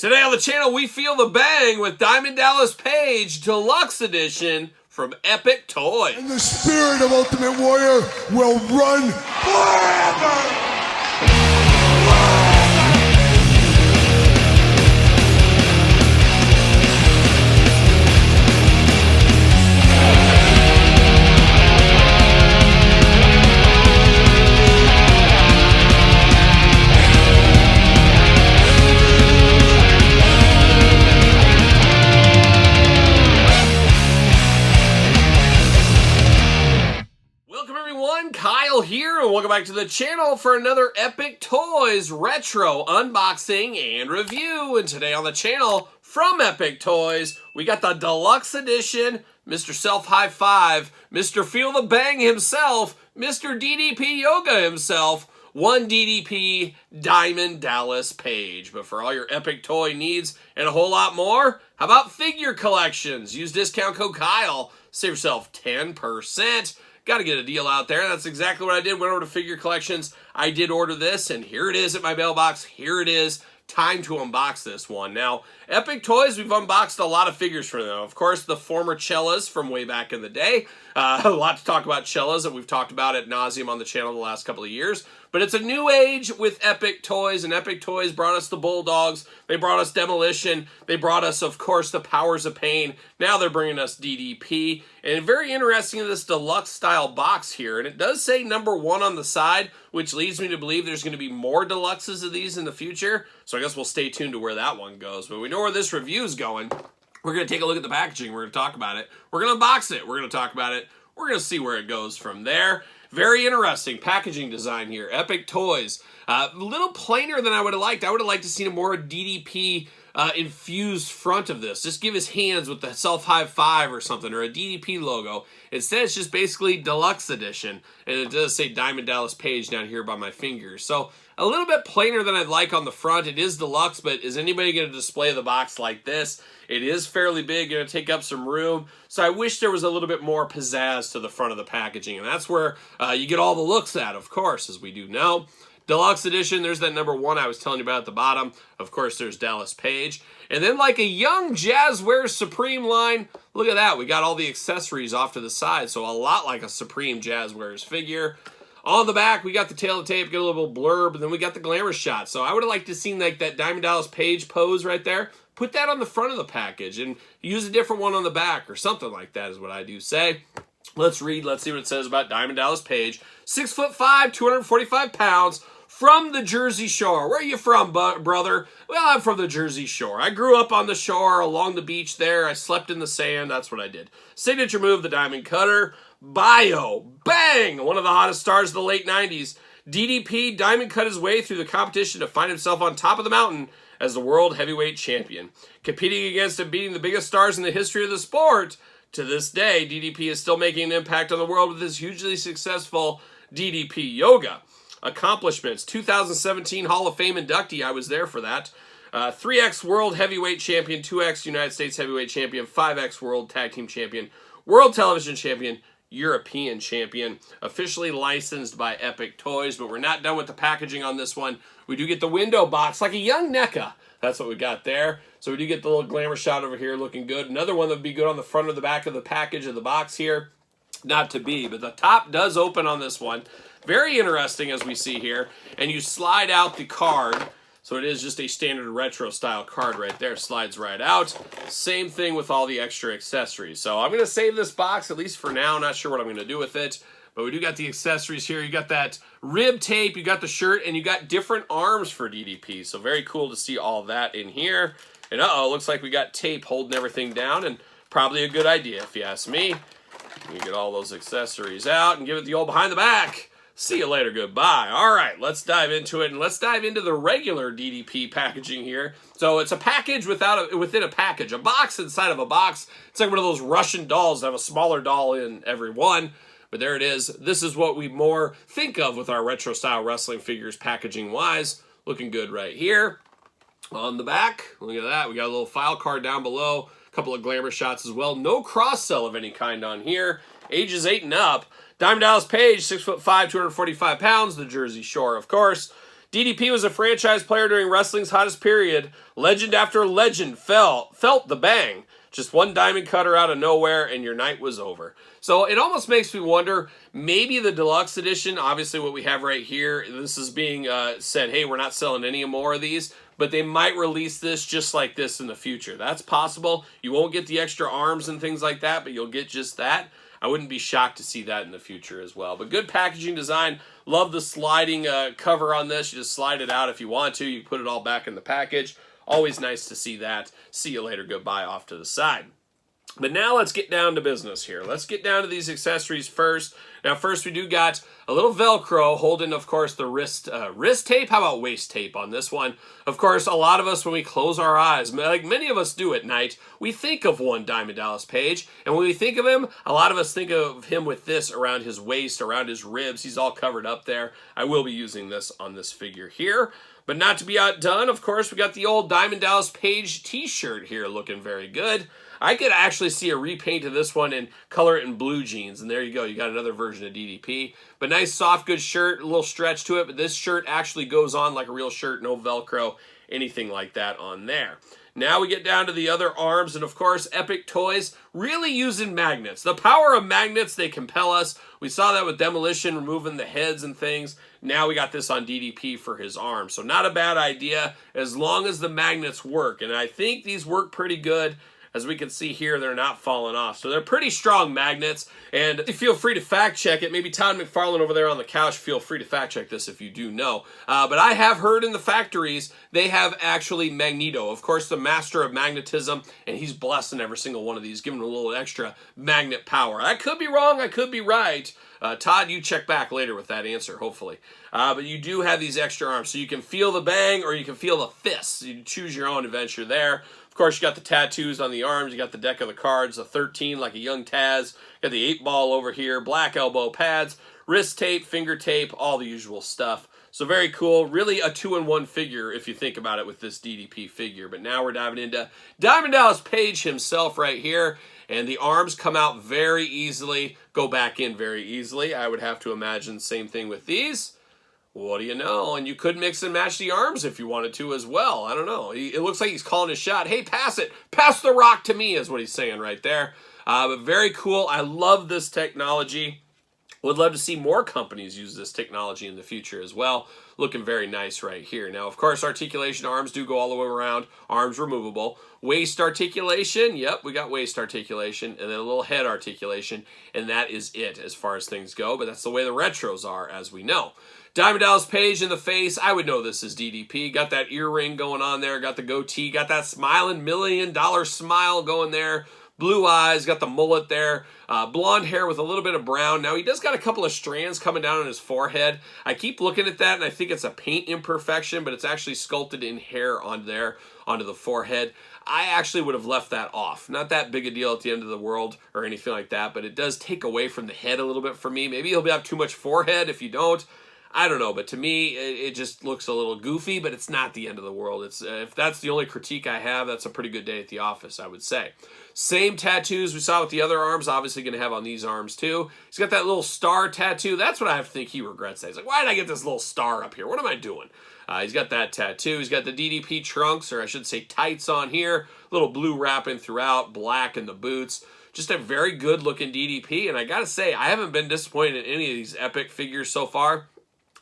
Today on the channel, we feel the bang with Diamond Dallas Page Deluxe Edition from Epic Toys. And the spirit of Ultimate Warrior will run forever! Kyle here, and welcome back to the channel for another Epic Toys retro unboxing and review. And today on the channel from Epic Toys, we got the Deluxe Edition, Mr. Self High Five, Mr. Feel the Bang himself, Mr. DDP Yoga himself, one DDP Diamond Dallas Page. But for all your Epic Toy needs and a whole lot more, how about figure collections? Use discount code Kyle, save yourself 10%. Got to get a deal out there. That's exactly what I did. Went over to Figure Collections. I did order this, and here it is at my mailbox. Here it is. Time to unbox this one. Now, Epic Toys, we've unboxed a lot of figures for them. Of course, the former Cellas from way back in the day. A lot to talk about Cellas that we've talked about ad nauseum on the channel the last couple of years. But it's a new age with Epic Toys, and Epic Toys brought us the Bulldogs. They brought us Demolition. They brought us, of course, the Powers of Pain. Now they're bringing us DDP. And very interesting, this deluxe-style box here. And it does say #1 on the side, which leads me to believe there's going to be more deluxes of these in the future. So I guess we'll stay tuned to where that one goes. But we know where this review is going. We're going to take a look at the packaging. We're going to talk about it. We're going to unbox it. We're going to talk about it. We're going to see where it goes from there. Very interesting packaging design here. Epic Toys. A little plainer than I would have liked. I would have liked to see a more DDP infused front of this. Just give his hands with the Self High Five or something, or a DDP logo. Instead, it's just basically Deluxe Edition. And it does say Diamond Dallas Page down here by my fingers. So a little bit plainer than I'd like on the front. It is deluxe, but is anybody going to display the box like this? It is fairly big, going to take up some room. So I wish there was a little bit more pizzazz to the front of the packaging. And that's where you get all the looks at, of course, as we do know. Deluxe Edition, there's that #1 I was telling you about at the bottom. Of course, there's Dallas Page. And then like a young Jazzwares Supreme line, look at that. We got all the accessories off to the side. So a lot like a Supreme Jazzwares figure. On the back, we got the tail of the tape, get a little blurb, and then we got the glamour shot. So I would have liked to seen like that Diamond Dallas Page pose right there. Put that on the front of the package and use a different one on the back or something like that is what I do say. Let's read. Let's see what it says about Diamond Dallas Page. 6'5", 245 pounds, from the Jersey Shore. Where are you from, brother? Well, I'm from the Jersey Shore. I grew up on the shore, along the beach there. I slept in the sand. That's what I did. Signature move, the Diamond Cutter. Bio. Bang! One of the hottest stars of the late 90s. DDP Diamond cut his way through the competition to find himself on top of the mountain as the World Heavyweight Champion. Competing against and beating the biggest stars in the history of the sport, to this day, DDP is still making an impact on the world with his hugely successful DDP Yoga. Accomplishments: 2017 Hall of Fame inductee, I was there for that. 3X World Heavyweight Champion, 2X United States Heavyweight Champion, 5X World Tag Team Champion, World Television Champion, European Champion, officially licensed by Epic Toys. But we're not done with the packaging on this one. We do get the window box, like a young NECA. That's what we got there. So we do get the little glamour shot over here looking good. Another one that would be good on the front or the back of the package of the box here. Not to be, but the top does open on this one. Very interesting as we see here. And you slide out the card. So it is just a standard retro style card right there. Slides right out. Same thing with all the extra accessories. So I'm going to save this box, at least for now. Not sure what I'm going to do with it. But we do got the accessories here. You got that rib tape, you got the shirt, and you got different arms for DDP. So very cool to see all that in here. And looks like we got tape holding everything down, and probably a good idea if you ask me. You get all those accessories out and give it the old behind the back. See you later, goodbye. All right, let's dive into it, and let's dive into the regular DDP packaging here. So it's a package within a package, a box inside of a box. It's like one of those Russian dolls that have a smaller doll in every one. But there it is. This is what we more think of with our retro-style wrestling figures packaging-wise. Looking good right here. On the back, look at that. We got a little file card down below. A couple of glamour shots as well. No cross-sell of any kind on here. Ages 8 and up. Diamond Dallas Page, 6'5", 245 pounds. The Jersey Shore, of course. DDP was a franchise player during wrestling's hottest period. Legend after legend felt the bang. Just one diamond cutter out of nowhere, and your night was over. So it almost makes me wonder, maybe the deluxe edition, obviously what we have right here, this is being said, hey, we're not selling any more of these, but they might release this just like this in the future. That's possible. You won't get the extra arms and things like that, but you'll get just that. I wouldn't be shocked to see that in the future as well. But good packaging design. Love the sliding cover on this. You just slide it out if you want to. You put it all back in the package. Always nice to see that. See you later, goodbye, off to the side. But now let's get down to business here. Let's get down to these accessories first. Now first we do got a little Velcro holding, of course, the wrist tape. How about waist tape on this one? Of course, a lot of us, when we close our eyes, like many of us do at night, we think of one Diamond Dallas Page. And when we think of him, a lot of us think of him with this around his waist, around his ribs. He's all covered up there. I will be using this on this figure here. But not to be outdone, of course, we got the old Diamond Dallas Page t-shirt here looking very good. I could actually see a repaint of this one and color it in blue jeans. And there you go. You got another version of DDP. But nice, soft, good shirt. A little stretch to it. But this shirt actually goes on like a real shirt. No Velcro, anything like that on there. Now we get down to the other arms. And, of course, Epic Toys really using magnets. The power of magnets, they compel us. We saw that with Demolition, removing the heads and things. Now we got this on DDP for his arms. So not a bad idea as long as the magnets work. And I think these work pretty good. As we can see here, they're not falling off. So they're pretty strong magnets. And feel free to fact check it. Maybe Todd McFarlane over there on the couch, feel free to fact check this if you do know. But I have heard in the factories, they have actually Magneto. Of course, the master of magnetism. And he's blessing every single one of these, giving a little extra magnet power. I could be wrong. I could be right. Todd, you check back later with that answer, hopefully. But you do have these extra arms. So you can feel the bang or you can feel the fists. You choose your own adventure there. Of course, you got the tattoos on the arms. You got the deck of the cards, the 13 like a young Taz. You got the 8 ball over here, black elbow pads, wrist tape, finger tape, all the usual stuff. So very cool. Really a 2-in-1 figure if you think about it with this DDP figure. But now we're diving into Diamond Dallas Page himself right here. And the arms come out very easily, go back in very easily. I would have to imagine same thing with these. What do you know? And you could mix and match the arms if you wanted to as well. I don't know. It looks like he's calling his shot. Hey, pass it. Pass the rock to me is what he's saying right there. But very cool. I love this technology. Would love to see more companies use this technology in the future as well. Looking very nice right here. Now, of course, articulation arms do go all the way around. Arms removable. Waist articulation. Yep, we got waist articulation. And then a little head articulation. And that is it as far as things go. But that's the way the retros are, as we know. Diamond Dallas Page in the face. I would know this is DDP. Got that earring going on there. Got the goatee. Got that smiling $1 million smile going there. Blue eyes. Got the mullet there. Blonde hair with a little bit of brown. Now, he does got a couple of strands coming down on his forehead. I keep looking at that, and I think it's a paint imperfection, but it's actually sculpted in hair on there, onto the forehead. I actually would have left that off. Not that big a deal at the end of the world or anything like that, but it does take away from the head a little bit for me. Maybe he'll have too much forehead if you don't. I don't know, but to me, it just looks a little goofy, but it's not the end of the world. It's if that's the only critique I have, that's a pretty good day at the office, I would say. Same tattoos we saw with the other arms, obviously going to have on these arms too. He's got that little star tattoo. That's what I have to think he regrets. He's like, why did I get this little star up here? What am I doing? He's got that tattoo. He's got the DDP trunks, or I should say tights on here. Little blue wrapping throughout, black in the boots. Just a very good looking DDP, and I got to say, I haven't been disappointed in any of these Epic figures so far.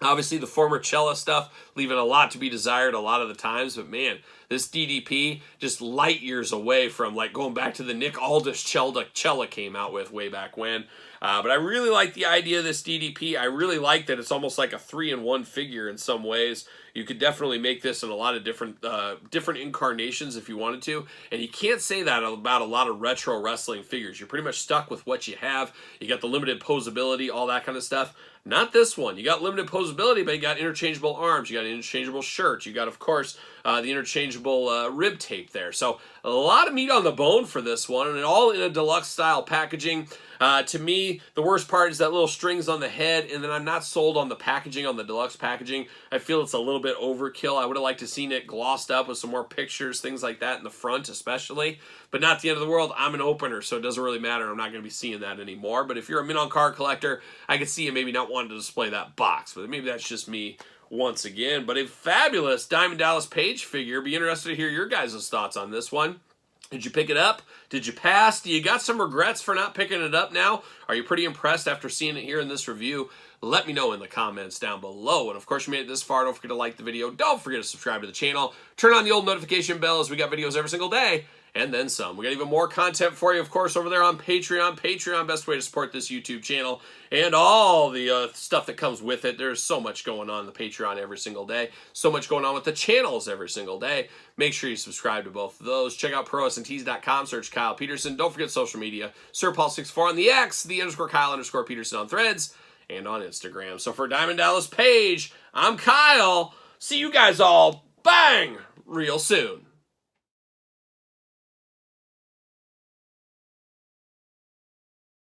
Obviously, the former Cella stuff, leaving a lot to be desired a lot of the times. But, man, this DDP just light years away from, like, going back to the Nick Aldis Cella came out with way back when. But I really like the idea of this DDP. I really like that it's almost like a 3-in-1 figure in some ways. You could definitely make this in a lot of different incarnations if you wanted to. And you can't say that about a lot of retro wrestling figures. You're pretty much stuck with what you have. You got the limited posability, all that kind of stuff. Not this one. You got limited posability, but you got interchangeable arms. You got an interchangeable shirt. You got, of course, the interchangeable rib tape there. So a lot of meat on the bone for this one, and all in a deluxe style packaging. To me, the worst part is that little strings on the head, and then I'm not sold on the packaging, on the deluxe packaging. I feel it's a little bit overkill. I would have liked to seen it glossed up with some more pictures, things like that in the front especially. But not the end of the world. I'm an opener, so it doesn't really matter. I'm not going to be seeing that anymore. But if you're a mint-on card collector, I could see you maybe not wanting to display that box. But maybe that's just me once again. But a fabulous Diamond Dallas Page figure. Be interested to hear your guys' thoughts on this one. Did you pick it up? Did you pass? Do you got some regrets for not picking it up now? Are you pretty impressed after seeing it here in this review? Let me know in the comments down below. And of course, you made it this far. Don't forget to like the video. Don't forget to subscribe to the channel. Turn on the old notification bell as we got videos every single day. And then some. We got even more content for you, of course, over there on Patreon. Patreon, best way to support this YouTube channel and all the stuff that comes with it. There's so much going on the Patreon every single day. So much going on with the channels every single day. Make sure you subscribe to both of those. Check out ProWrestlingTees.com. Search Kyle Peterson. Don't forget social media. SirPaul64 on the X, the _Kyle_Peterson on Threads, and on Instagram. So for Diamond Dallas Page, I'm Kyle. See you guys all, bang, real soon.